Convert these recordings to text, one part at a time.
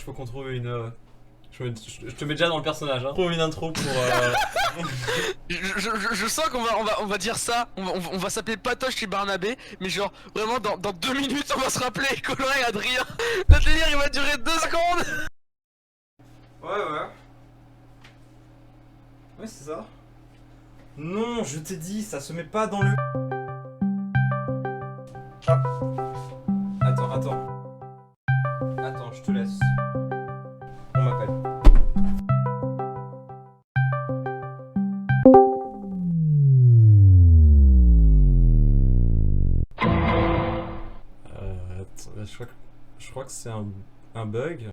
faut qu'on trouve une... Je te mets déjà dans le personnage, hein. Trouve une intro pour... Je sens qu'on va dire ça, on va s'appeler Patoche et Barnabé, mais genre vraiment dans 2 minutes on va se rappeler Colin et Adrien. Le délire il va durer 2 secondes. Ouais. Ouais, c'est ça. Non, je t'ai dit, ça se met pas dans le... Ah. Attends, je te laisse. On m'appelle. Attends, je crois que c'est un bug.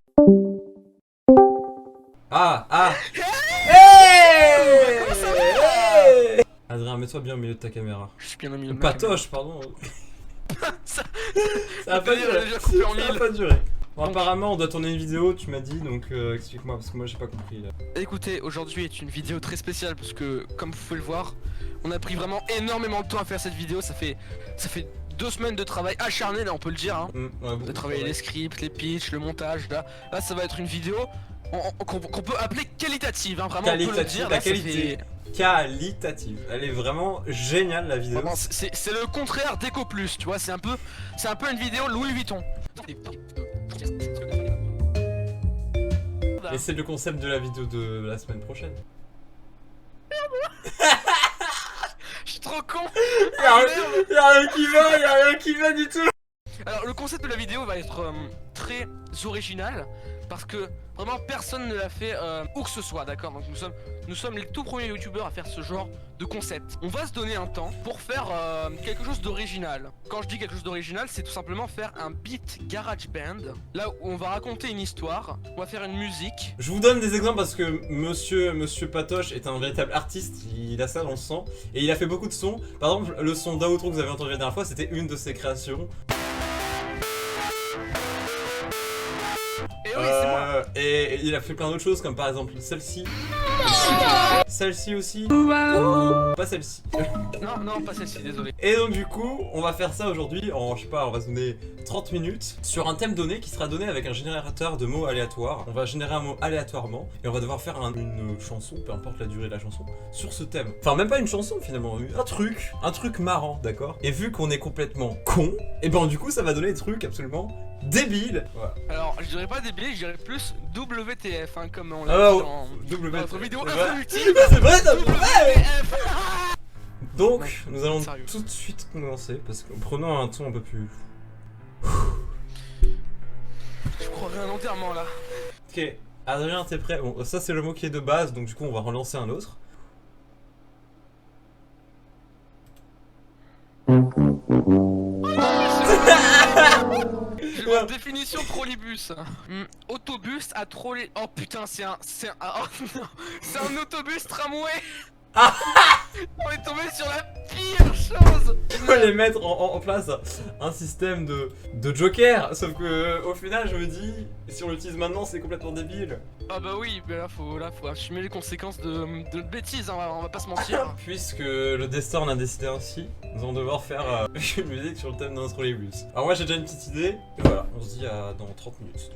Ah Hey! Comment ça va? Hey! Adrien, mets-toi bien au milieu de ta caméra. Je suis bien au milieu de ma Patoche, pardon. Ça a pas duré. déjà coupé en Ça a mille. pas duré. Bon, apparemment, on doit tourner une vidéo, tu m'as dit, donc explique-moi, parce que moi j'ai pas compris là. Écoutez, aujourd'hui est une vidéo très spéciale parce que, comme vous pouvez le voir, on a pris vraiment énormément de temps à faire cette vidéo. Ça fait 2 semaines de travail acharné, là on peut le dire, hein. Ouais, De travailler les scripts, les pitchs, le montage, là ça va être une vidéo qu'on peut appeler qualitative, hein, vraiment on peut le dire. La là, qualité. Qualitative. Elle est vraiment géniale la vidéo. Vraiment, c'est le contraire d'Eco Plus, tu vois, c'est un peu une vidéo Louis Vuitton. Et c'est le concept de la vidéo de la semaine prochaine. Je suis trop con. Y'a rien qui va du tout. Alors le concept de la vidéo va être très original parce que vraiment personne ne l'a fait où que ce soit, d'accord. Donc nous sommes les tout premiers youtubeurs à faire ce genre de concept. On va se donner un temps pour faire quelque chose d'original. Quand je dis quelque chose d'original, c'est tout simplement faire un beat garage band, là où on va raconter une histoire, on va faire une musique. Je vous donne des exemples parce que monsieur Patoche est un véritable artiste, il a ça dans le sang, et il a fait beaucoup de sons. Par exemple, le son d'outro que vous avez entendu la dernière fois, c'était une de ses créations. Et oui, c'est moi. Et il a fait plein d'autres choses, comme par exemple celle-ci. Celle-ci aussi. Pas celle-ci. Non, pas celle-ci, désolé. Et donc du coup, on va faire ça aujourd'hui en, je sais pas, on va se donner 30 minutes sur un thème donné qui sera donné avec un générateur de mots aléatoires. On va générer un mot aléatoirement et on va devoir faire une chanson, peu importe la durée de la chanson, sur ce thème. Enfin, même pas une chanson finalement, un truc marrant, d'accord. Et vu qu'on est complètement con, et ben du coup ça va donner des trucs absolument débiles. Voilà. Alors, je dirais pas débile, je dirais plus WTF, hein, comme on l'a dit dans notre vidéo inutile. C'est vrai, ça. WTF. Donc, nous allons sérieux. tout de suite commencer parce que prenons un ton un peu plus. Je croirais un enterrement là. Ok, Adrien, t'es prêt? Bon, ça c'est le mot qui est de base, donc du coup on va relancer un autre. J'ai une définition trolleybus. Autobus à trolley. Oh putain, c'est un autobus tramway. On est tombé sur la pire chose. On va les mettre en place un système de joker, sauf que au final je me dis, si on l'utilise maintenant c'est complètement débile. Ah bah oui, mais là faut assumer les conséquences de bêtises, hein, on va pas se mentir. Puisque le destin en a décidé ainsi, nous allons devoir faire une musique sur le thème de notre trolleybus. Alors moi j'ai déjà une petite idée, et voilà, on se dit à dans 30 minutes.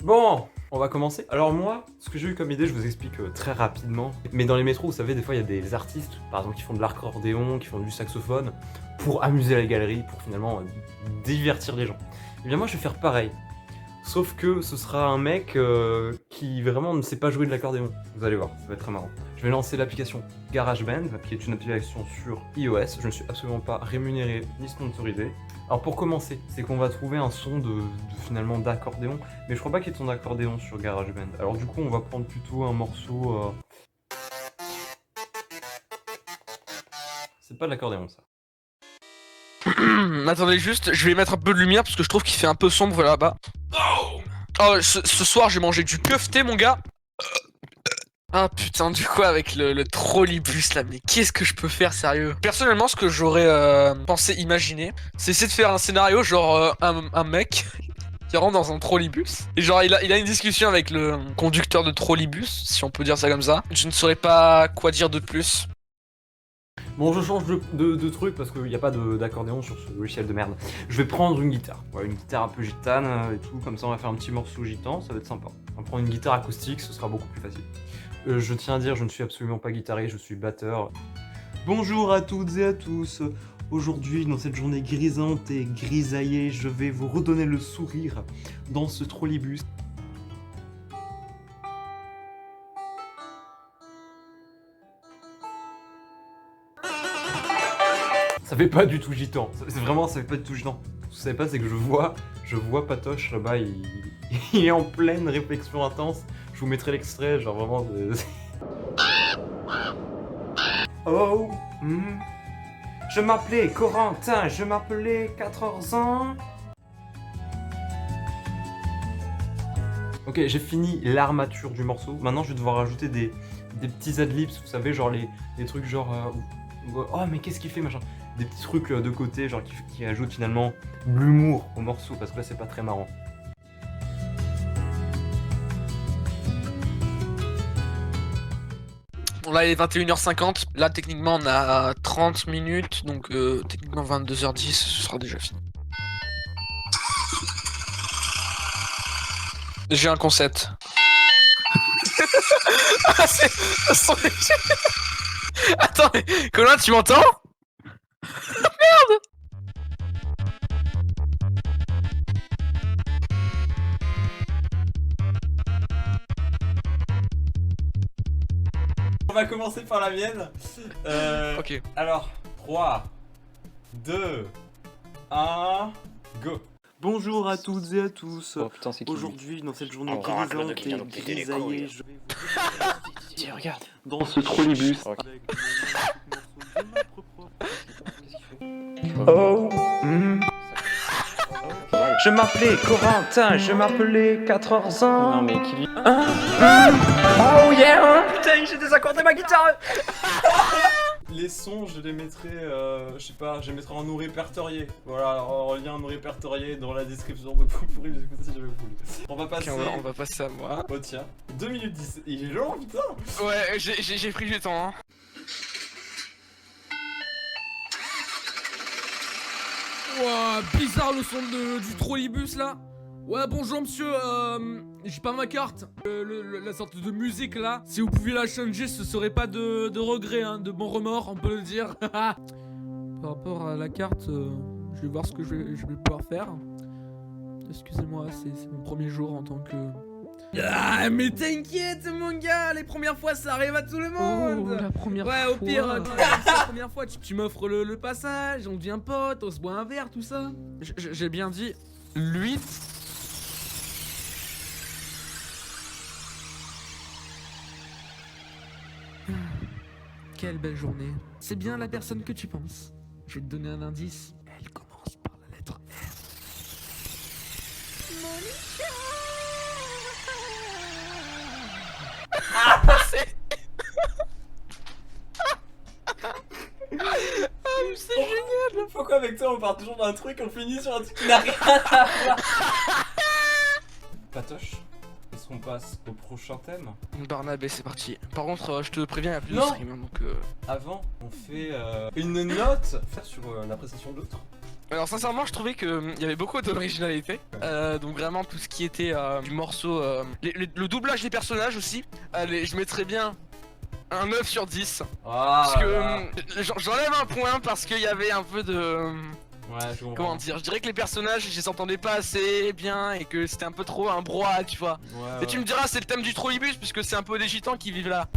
Bon, on va commencer. Alors moi, ce que j'ai eu comme idée, je vous explique très rapidement. Mais dans les métros, vous savez, des fois il y a des artistes, par exemple, qui font de l'accordéon, qui font du saxophone, pour amuser la galerie, pour finalement divertir les gens. Et bien moi je vais faire pareil. Sauf que ce sera un mec qui vraiment ne sait pas jouer de l'accordéon. Vous allez voir, ça va être très marrant. Je vais lancer l'application GarageBand, qui est une application sur iOS. Je ne suis absolument pas rémunéré ni sponsorisé. Alors pour commencer, c'est qu'on va trouver un son finalement d'accordéon. Mais je crois pas qu'il y ait de son d'accordéon sur GarageBand. Alors du coup, on va prendre plutôt un morceau... C'est pas de l'accordéon ça. Attendez juste, je vais mettre un peu de lumière parce que je trouve qu'il fait un peu sombre là-bas. Oh, ce soir j'ai mangé du kefté mon gars. Ah putain, du coup avec le trolleybus là, mais qu'est-ce que je peux faire sérieux? Personnellement, ce que j'aurais pensé imaginer, c'est essayer de faire un scénario genre un mec qui rentre dans un trolleybus et genre il a une discussion avec le conducteur de trolleybus, si on peut dire ça comme ça. Je ne saurais pas quoi dire de plus. Bon, je change de truc parce qu'il n'y a pas d'accordéon sur ce logiciel de merde. Je vais prendre une guitare. Ouais, une guitare un peu gitane et tout. Comme ça, on va faire un petit morceau gitan. Ça va être sympa. On va prendre une guitare acoustique, ce sera beaucoup plus facile. Je tiens à dire, je ne suis absolument pas guitariste, je suis batteur. Bonjour à toutes et à tous. Aujourd'hui, dans cette journée grisante et grisaillée, je vais vous redonner le sourire dans ce trolleybus. Ça fait pas du tout gitan, c'est vraiment, ça fait pas du tout gitan. Ce que vous savez pas, c'est que je vois Patoche là-bas, il est en pleine réflexion intense. Je vous mettrai l'extrait, genre vraiment de... Oh, je m'appelais Corentin, je m'appelais 14 ans. Ok, j'ai fini l'armature du morceau. Maintenant, je vais devoir rajouter des petits adlibs, vous savez, genre les trucs genre... oh, mais qu'est-ce qu'il fait, machin. Des petits trucs de côté, genre qui ajoutent finalement de l'humour au morceau, parce que là, c'est pas très marrant. Bon là il est 21h50, là techniquement on a 30 minutes, donc techniquement 22h10 ce sera déjà fini. J'ai un concept. Ah, attends, mais Colin, tu m'entends? Merde! On va commencer par la mienne. Ok. Alors, 3, 2, 1, go. Bonjour à toutes et à tous. Oh putain, c'est qui lui? Aujourd'hui, dans cette journée Encore un grisante clodo qui et vient de péter les grisaillée, couilles. je vais vous Tiens, regarde. dans ce trolleybus Ok. avec le morceau de notre propre. Qu'est-ce qu'il fait? Oh, Voilà. je m'appelais Corentin, je m'appelais 14 ans. Non mais qui lui? Oh yeah! Putain, j'ai désaccordé ma guitare! Les sons, je les mettrai, je sais pas, je les mettrai en non répertorié. Voilà, en lien non répertorié dans la description, donc vous pourrez les écouter si jamais vous voulez. On va passer. Ok, on va passer à moi. Oh tiens, 2 minutes 10. Il est long, putain! Ouais, j'ai pris du temps. Hein. Ouah, bizarre le son du trolleybus là. Ouais, bonjour monsieur, j'ai pas ma carte. La sorte de musique là, si vous pouviez la changer, ce serait pas de regret, hein, de bon remords, on peut le dire. Par rapport à la carte, je vais voir ce que je vais pouvoir faire. Excusez-moi, c'est mon premier jour en tant que... Ah, mais t'inquiète mon gars, les premières fois ça arrive à tout le monde. Oh, la première ouais, fois. au pire, la première fois, tu m'offres le passage, on devient pote, on se boit un verre, tout ça. J'ai bien dit, lui. Quelle belle journée. C'est bien la personne que tu penses. Je vais te donner un indice. Elle commence par la lettre R. C'est génial! Pourquoi avec toi on part toujours d'un truc, on finit sur un truc qui n'a rien à voir? Patoche, est-ce qu'on passe au prochain thème? Barnabé, c'est parti. Par contre, je te préviens, il y a plus de Non. stream, hein, donc... Avant, on fait une note sur l'appréciation de l'autre. Alors sincèrement, je trouvais qu'il y avait beaucoup d'originalité. Donc vraiment tout ce qui était du morceau, le doublage des personnages aussi. Allez, je mettrais bien un 9 sur 10. Parce que j'enlève un point parce qu'il y avait un peu de... Ouais, je comprends. Comment dire, je dirais que les personnages, je les entendais pas assez bien et que c'était un peu trop un brouhaha, tu vois. Ouais, Et tu me diras, c'est le thème du trolleybus puisque c'est un peu des gitans qui vivent là.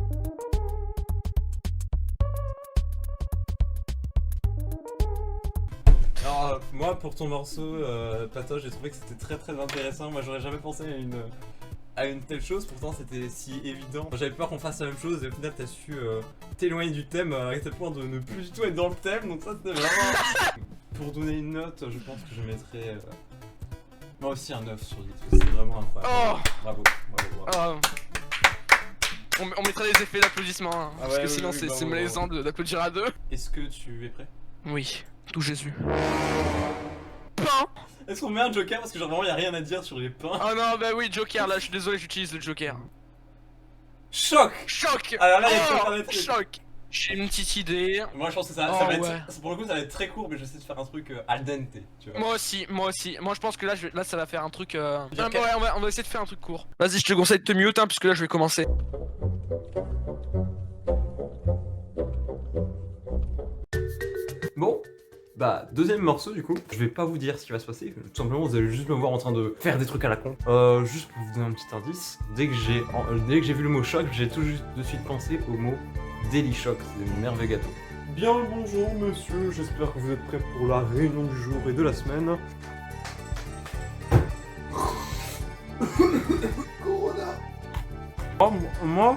Alors, moi, pour ton morceau, Patoche, j'ai trouvé que c'était très intéressant. Moi, j'aurais jamais pensé à une telle chose, pourtant c'était si évident. J'avais peur qu'on fasse la même chose et au final, t'as su t'éloigner du thème à tel point de ne plus du tout être dans le thème, donc ça, c'était vraiment. Pour donner une note, je pense que je mettrais. Moi aussi, un 9 sur 10, c'est vraiment incroyable. Oh Bravo. On mettra des effets d'applaudissement, hein, Ah parce ouais, que oui, sinon oui, c'est bravo, malaisant d'applaudir à deux. Est-ce que tu es prêt? Oui, tout Jésus. Pain. Est-ce qu'on met un joker? Parce que genre vraiment, y a rien à dire sur les pains. Oh non, bah oui, Joker, là, je suis désolé, j'utilise le Joker. Choc! Choc. Alors là, il y a Oh, pas de truc. choc. J'ai une petite idée. Moi, je pense que ça, Oh, ça va être. ouais. Pour le coup, ça va être très court, mais j'essaie de faire un truc al dente, tu vois. Moi aussi. Moi, je pense que là, là ça va faire un truc. Dire Ouais, quel- on va essayer de faire un truc court. Vas-y, je te conseille de te mute, hein, puisque là, je vais commencer. Bon, bah, deuxième morceau du coup. Je vais pas vous dire ce qui va se passer. Tout simplement, vous allez juste me voir en train de faire des trucs à la con. Juste pour vous donner un petit indice, dès que j'ai vu le mot choc, j'ai tout juste de suite pensé au mot Deli Choc, c'est une merveille gâteau. Bien le bonjour monsieur, j'espère que vous êtes prêts pour la réunion du jour et de la semaine. Corona. Oh, moi,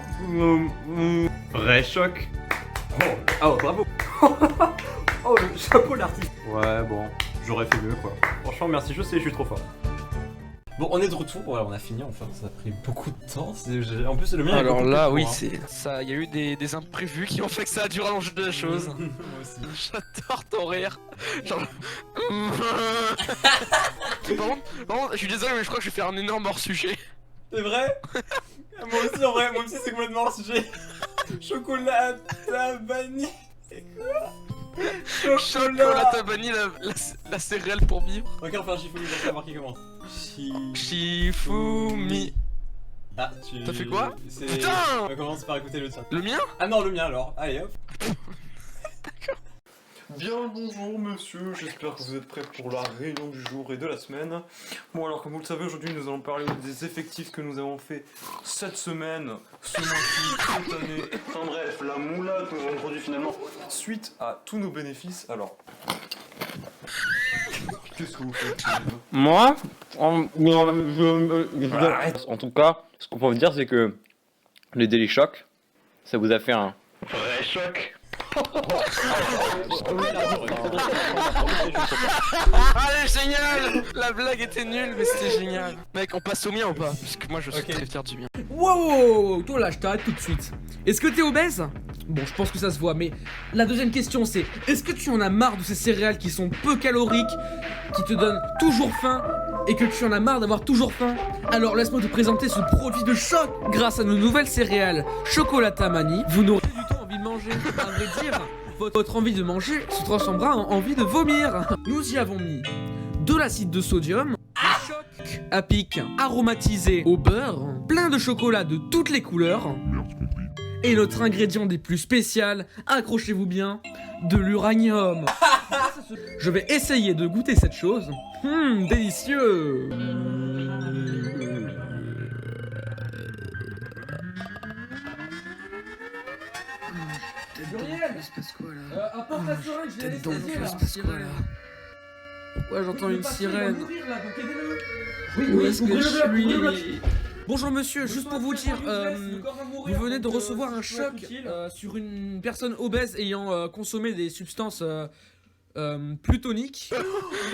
vrai choc. Oh, bravo. Oh, le chapeau l'artiste. Ouais, bon, j'aurais fait mieux quoi. Franchement, merci, je sais, je suis trop fort. Bon, on est de retour, ouais, on a fini enfin, ça a pris beaucoup de temps. En plus, le mien est Alors beaucoup là, plus oui, court, hein. c'est ça. Il y a eu des imprévus qui ont fait que ça a dû rallonger de la chose. Moi aussi. J'adore ton rire. Genre. Par contre, je suis désolé, mais je crois que je vais faire un énorme hors sujet. C'est vrai. Moi aussi, en vrai, moi aussi, c'est complètement hors sujet. Chocolat à vanille. C'est quoi? Chocolat à vanille, la céréale pour vivre. Ok, on fait un Shifumi pour savoir qui commence. Shifumi. Ah, tu. T'as fait quoi? Putain. On commence par écouter le tien. Le mien? Ah non, le mien alors. Allez hop. Bien le bonjour monsieur, j'espère que vous êtes prêts pour la réunion du jour et de la semaine. Bon alors comme vous le savez aujourd'hui nous allons parler des effectifs que nous avons fait cette semaine, ce mois-ci, cette année. Enfin bref, la moula que nous avons produit finalement suite à tous nos bénéfices. Alors... Qu'est-ce que vous faites? Moi, Arrête. en tout cas, ce qu'on peut vous dire, c'est que les Daily Shock, ça vous a fait un vrai choc. Allez, génial! La blague était nulle, mais c'était génial. Mec, on passe au mien ou pas? Parce que moi, je suis Ok. très fier du mien. Wow, toi là, je t'arrête tout de suite. Est-ce que t'es obèse? Bon, je pense que ça se voit, mais la deuxième question c'est, est-ce que tu en as marre de ces céréales qui sont peu caloriques, qui te donnent toujours faim, et que tu en as marre d'avoir toujours faim? Alors laisse-moi te présenter ce produit de choc. Grâce à nos nouvelles céréales Chocolata Mani, vous n'aurez plus du tout envie de manger. À vrai dire, votre envie de manger se transformera en envie de vomir. Nous y avons mis de l'acide de sodium, du choc à pic aromatisé au beurre, plein de chocolat de toutes les couleurs, et notre ingrédient des plus spécial, accrochez-vous bien, de l'uranium. Je vais essayer de goûter cette chose. Délicieux. Muriel, Il se passe quoi là? apporte la seringue, je l'ai Tête dans le laissée cul, là. il se passe quoi là? Pourquoi j'entends une sirène? Oui, Où est-ce que je suis? Bonjour monsieur, juste pour vous dire, vous venez de recevoir un choc sur une personne obèse ayant consommé des substances plutoniques.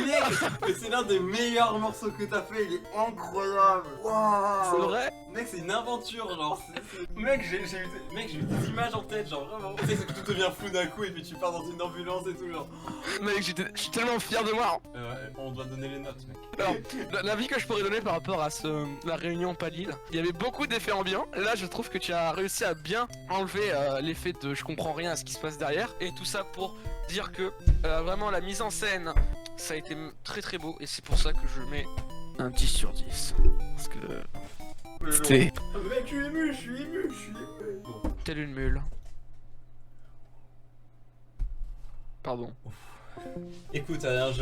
Mec, mais c'est l'un des meilleurs morceaux que t'as fait, il est incroyable. C'est Waouh. vrai? Mec, c'est une aventure, genre. Mec, j'ai eu des images en tête, genre vraiment. Tu sais, c'est que tout devient flou d'un coup et puis tu pars dans une ambulance et tout, genre. Mec, je suis tellement fier de moi. On doit donner les notes, mec. Alors, l'avis que je pourrais donner par rapport à la réunion Palil, il y avait beaucoup d'effets ambiants. Là, je trouve que tu as réussi à bien enlever l'effet de je comprends rien à ce qui se passe derrière. Et tout ça pour dire que vraiment la mise en scène, ça a été très très beau. Et c'est pour ça que je mets un 10 sur 10. Parce que c'était Mec, je suis ému, je suis ému. Bon. telle une mule. Pardon. Écoute, alors,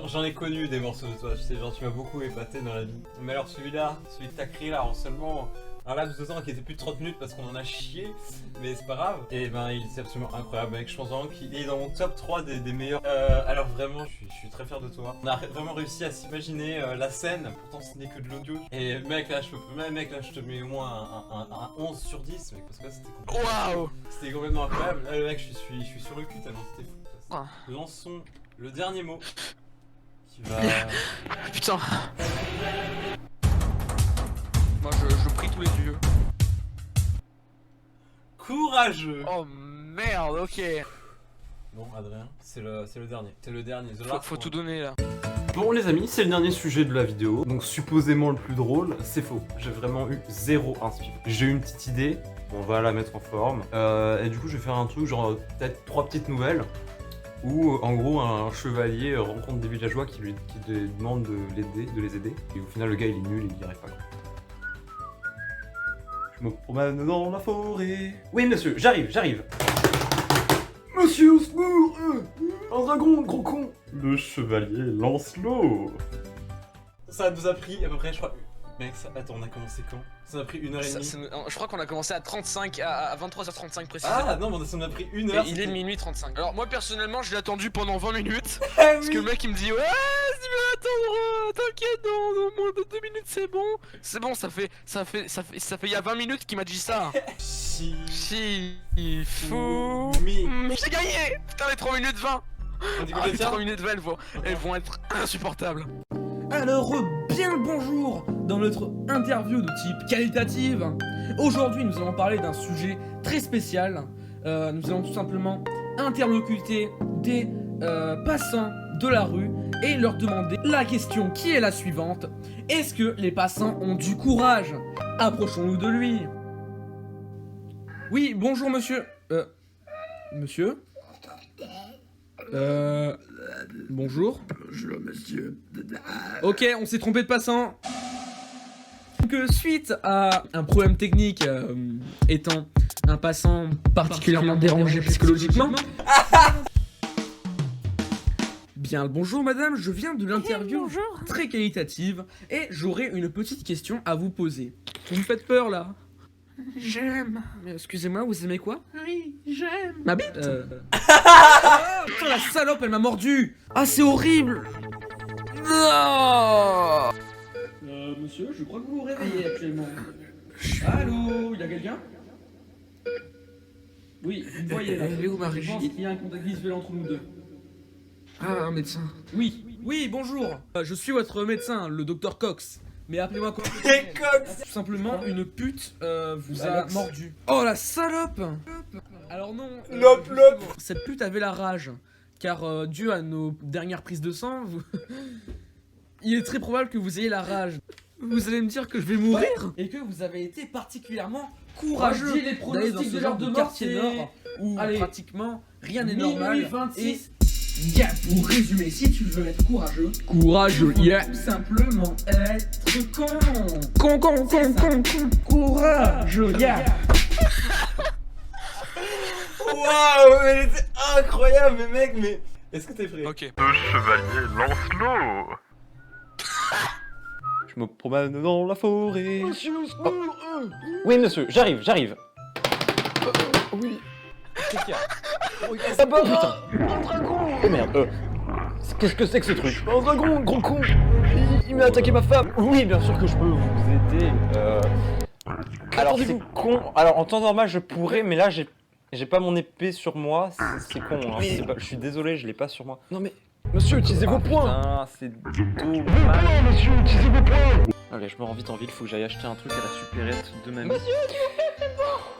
j'en ai connu des morceaux de toi, tu sais, genre tu m'as beaucoup épaté dans la vie. Mais alors celui-là, celui que t'as créé là en seulement un laps de temps qui était plus de 30 minutes parce qu'on en a chié, mais c'est pas grave. Et ben il est absolument incroyable mec, je pense vraiment qu'il est dans mon top 3 des meilleurs. Alors vraiment, je suis très fier de toi. On a vraiment réussi à s'imaginer la scène, pourtant ce n'est que de l'audio. Et mec là, je te mets au moins un 11 sur 10 mec, parce que là c'était complètement, Waouh! c'était complètement incroyable. Là, mec, je suis sur le cul tellement c'était fou. Ah. Lançons le dernier mot qui va. Putain! Moi je prie tous les dieux. Courageux! Oh merde, ok. Bon, Adrien, c'est le dernier. C'est le dernier. The Faut last tout one. donner là. Bon les amis, c'est le dernier sujet de la vidéo, donc supposément le plus drôle, c'est faux. J'ai vraiment eu zéro inspi. J'ai eu une petite idée, on va la mettre en forme, et du coup je vais faire un truc genre peut-être 3 petites nouvelles, où en gros un chevalier rencontre des villageois qui lui demandent de les aider, et au final le gars il est nul et il n'y arrive pas. Je me promène dans la forêt. Oui monsieur, j'arrive. Monsieur au secours, un dragon, gros con. Le chevalier Lancelot. Ça nous a pris à peu près, je crois... Mec, attends, on a commencé quand? Ça m'a pris 1h30. Je crois qu'on a commencé à 23h35 précisément. Ah non, mais ça m'a pris 1 heure. Et il est minuit 35. Alors moi personnellement je l'ai attendu pendant 20 minutes. Ah, Parce que le mec il me dit ouais si tu veux attendre, t'inquiète dans moins de 2 minutes c'est bon. C'est bon, ça fait il y a 20 minutes qu'il m'a dit ça. Si fou. Mais j'ai gagné. Putain les 3 minutes 20. Les 3 minutes 20 elles vont être insupportables. Alors, bien le bonjour dans notre interview de type qualitative. Aujourd'hui, nous allons parler d'un sujet très spécial. Nous allons tout simplement interlocuter des passants de la rue et leur demander la question qui est la suivante. Est-ce que les passants ont du courage? Approchons-nous de lui. Oui, bonjour monsieur. Monsieur? Bonjour. Bonjour monsieur. Ok, on s'est trompé de passant. Donc suite à un problème technique étant un passant particulièrement dérangé psychologiquement. Bien le bonjour madame, je viens de l'interview très qualitative et j'aurais une petite question à vous poser. Vous me faites peur là? J'aime. Excusez-moi, vous aimez quoi? Oui, j'aime. Ma bite Ah, putain, la salope, elle m'a mordu. Ah, c'est horrible. Non. Monsieur, je crois que vous vous réveillez actuellement. Allô, il y a quelqu'un? Oui, vous me voyez là. Elle est où, ma Je régie? pense qu'il y a un contact visuel entre nous deux. Ah, un médecin. Oui, bonjour. Je suis votre médecin, le docteur Cox. Mais appelez-moi quoi? Tout simplement, une pute vous a mordu. Oh la salope! Alors non. Lop. Cette pute avait la rage. Car dû à nos dernières prises de sang, il est très probable que vous ayez la rage. Vous allez me dire que je vais mourir? Et que vous avez été particulièrement courageux d'aller dans ce genre de quartier nord où pratiquement rien n'est normal. 26. Yeah, pour résumer, si tu veux être courageux, Yeah. tout simplement être con. Courageux, yeah. Waouh, elle était incroyable, mais mec, mais... Est-ce que t'es prêt? Ok. Le chevalier Lancelot. Je me promène dans la forêt. Monsieur au secours, Oui monsieur, j'arrive. Oui. Qu'est-ce qu'il y a? Ah bah, putain. un dragon. Oh merde, qu'est-ce que c'est que ce truc? Un dragon, gros con. Il m'a attaqué ma femme. Oui, bien sûr que je peux vous aider. Alors c'est con. Alors en temps normal je pourrais, mais là j'ai pas mon épée sur moi. C'est con. Hein. Je suis désolé, je l'ai pas sur moi. Non mais... Monsieur, utilisez vos poings. Putain, c'est dommage. Monsieur, utilisez vos poings. Allez, je me rends vite en ville, faut que j'aille acheter un truc à la supérette de mamie. Monsieur, s'il vous plaît,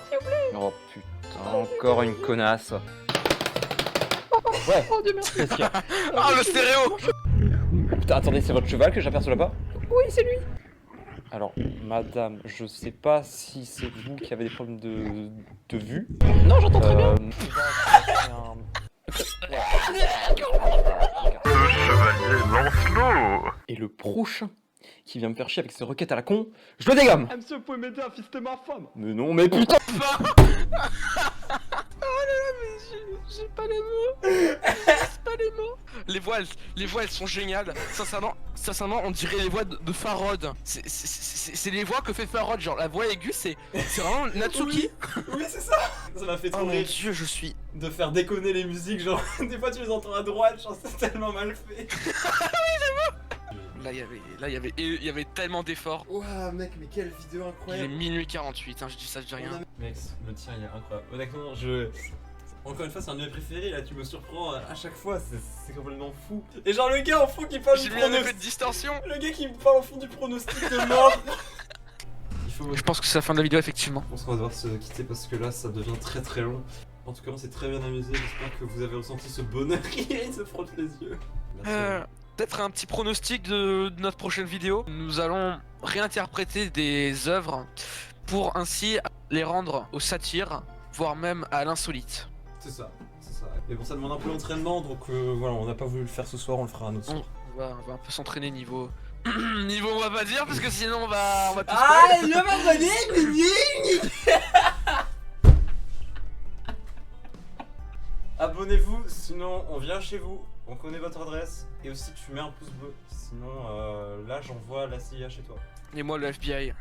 s'il vous plaît. Oh putain, encore une connasse. Ouais, Oh Dieu merci. qu'est-ce qu'il y a? Ah le stéréo. Putain, attendez, c'est votre cheval que j'aperçois là-bas? Oui, c'est lui. Alors, madame, je sais pas si c'est vous qui avez des problèmes de vue. Non, j'entends très bien. Le chevalier Lancelot. Et le prochain qui vient me faire chier avec ses requêtes à la con, je le dégomme. Ah, monsieur, vous pouvez m'aider à fister ma femme? Mais non, mais putain. J'ai pas les mots. J'ai pas les mots. Les voix elles sont géniales. Sincèrement, on dirait les voix de Farod. C'est les voix que fait Farod. Genre la voix aiguë, c'est vraiment Natsuki. Oui, c'est ça. Ça m'a fait Oh trop mon rire dieu, je suis. de faire déconner les musiques, genre des fois tu les entends à droite, genre c'est tellement mal fait. Là il y avait tellement d'efforts. Ouah mec, mais quelle vidéo Il est incroyable. minuit 48, hein, je dis ça, je dis rien. Mec, le tien il est incroyable. Honnêtement, encore une fois, c'est un de mes préférés, là tu me surprends à chaque fois, c'est complètement fou. Et genre le gars en fond qui parle J'ai du mis un effet de pronostic. distorsion. Le gars qui me parle en fond du pronostic de mort. Il faut... Je pense que c'est la fin de la vidéo effectivement. Je pense qu'on va devoir se quitter parce que là ça devient très très long. En tout cas, on s'est très bien amusé, j'espère que vous avez ressenti ce bonheur. Il se frotte les yeux. Merci. peut-être un petit pronostic de notre prochaine vidéo. Nous allons réinterpréter des œuvres pour ainsi les rendre aux satires, voire même à l'insolite. C'est ça, c'est ça. Mais bon, ça demande un peu d'entraînement, donc voilà, on n'a pas voulu le faire ce soir, on le fera un autre soir. On va un peu s'entraîner niveau... niveau on va pas dire, parce que sinon on va tout Ah, spoil. je vais Abonnez-vous, sinon on vient chez vous, on connaît votre adresse, et aussi tu mets un pouce bleu, sinon là j'envoie la CIA chez toi. Et moi le FBI.